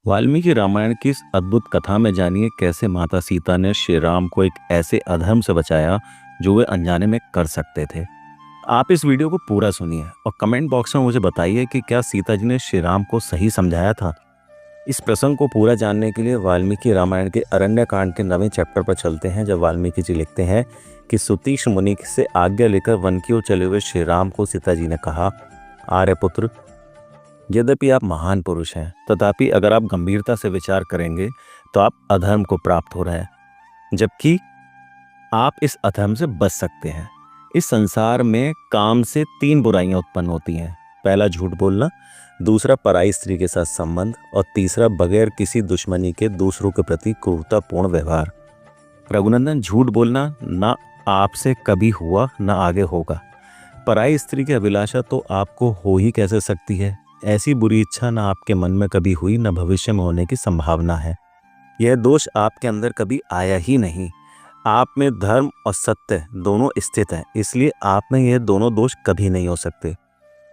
वाल्मीकि रामायण की इस अद्भुत कथा में जानिए कैसे माता सीता ने श्री राम को एक ऐसे अधर्म से बचाया जो वे अनजाने में कर सकते थे। आप इस वीडियो को पूरा सुनिए और कमेंट बॉक्स में मुझे बताइए कि क्या सीता जी ने श्री राम को सही समझाया था। इस प्रसंग को पूरा जानने के लिए वाल्मीकि रामायण के अरण्य कांड के 9वें चैप्टर पर चलते हैं, जब वाल्मीकि जी लिखते हैं कि सुतीक्ष्ण मुनि से आज्ञा लेकर वन की ओर चले हुए श्री राम को सीता जी ने कहा, आर्यपुत्र, यद्यपि आप महान पुरुष हैं, तथापि अगर आप गंभीरता से विचार करेंगे तो आप अधर्म को प्राप्त हो रहे हैं, जबकि आप इस अधर्म से बच सकते हैं। इस संसार में काम से 3 बुराइयां उत्पन्न होती हैं। पहला झूठ बोलना, दूसरा पराई स्त्री के साथ संबंध और तीसरा बगैर किसी दुश्मनी के दूसरों के प्रति क्रूरतापूर्ण व्यवहार। रघुनंदन, झूठ बोलना ना आपसे कभी हुआ ना आगे होगा। पराई स्त्री की अभिलाषा तो आपको हो ही कैसे सकती है। ऐसी बुरी इच्छा ना आपके मन में कभी हुई ना भविष्य में होने की संभावना है। यह दोष आपके अंदर कभी आया ही नहीं। आप में धर्म और सत्य दोनों स्थित हैं, इसलिए आप में यह दोनों दोष कभी नहीं हो सकते।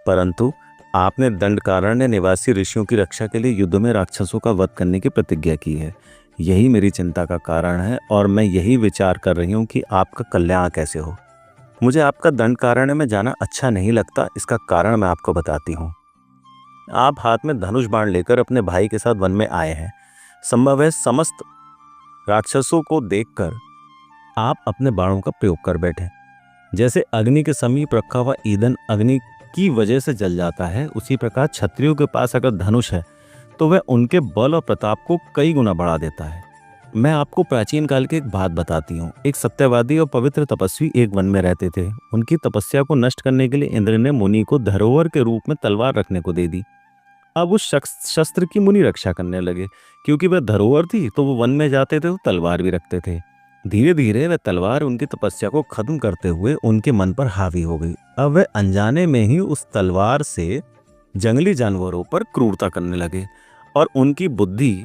परंतु आपने दंडकारण्य निवासी ऋषियों की रक्षा के लिए युद्ध में राक्षसों का वध करने की प्रतिज्ञा की है। यही मेरी चिंता का कारण है और मैं यही विचार कर रही हूँ कि आपका कल्याण कैसे हो। मुझे आपका दंडकारण्य में जाना अच्छा नहीं लगता। इसका कारण मैं आपको बताती हूँ। आप हाथ में धनुष बाण लेकर अपने भाई के साथ वन में आए हैं। संभव है समस्त राक्षसों को देखकर आप अपने बाणों का प्रयोग कर बैठे। जैसे अग्नि के समीप रखा हुआ ईंधन अग्नि की वजह से जल जाता है, उसी प्रकार क्षत्रियों के पास अगर धनुष है तो वह उनके बल और प्रताप को कई गुना बढ़ा देता है। मैं आपको प्राचीन काल की एक बात बताती हूँ। एक सत्यवादी और पवित्र तपस्वी एक वन में रहते थे। उनकी तपस्या को नष्ट करने के लिए इंद्र ने मुनि को धरोहर के रूप में तलवार रखने को दे दी। अब उस शस्त्र की मुनि रक्षा करने लगे। क्योंकि वह धरोहर थी तो वो वन में जाते थे तो तलवार भी रखते थे। धीरे धीरे वह तलवार उनकी तपस्या को खत्म करते हुए उनके मन पर हावी हो गई। अब वह अनजाने में ही उस तलवार से जंगली जानवरों पर क्रूरता करने लगे और उनकी बुद्धि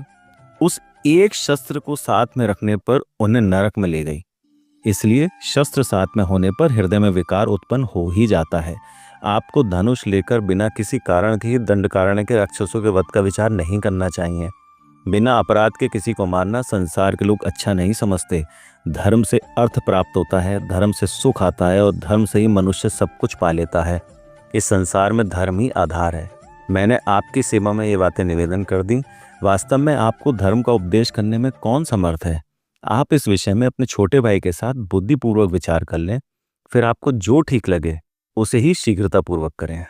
उस एक शस्त्र को साथ में रखने पर उन्हें नरक में ले गई। इसलिए शस्त्र साथ में होने पर हृदय में विकार उत्पन्न हो ही जाता है। आपको धनुष लेकर बिना किसी कारण के ही दंडकारण्य के राक्षसों के वध का विचार नहीं करना चाहिए। बिना अपराध के किसी को मारना संसार के लोग अच्छा नहीं समझते। धर्म से अर्थ प्राप्त होता है, धर्म से सुख आता है और धर्म से ही मनुष्य सब कुछ पा लेता है। इस संसार में धर्म ही आधार है। मैंने आपकी सेवा में ये बातें निवेदन कर दी। वास्तव में आपको धर्म का उपदेश करने में कौन समर्थ है। आप इस विषय में अपने छोटे भाई के साथ बुद्धिपूर्वक विचार कर लें, फिर आपको जो ठीक लगे उसे ही शीघ्रतापूर्वक करें।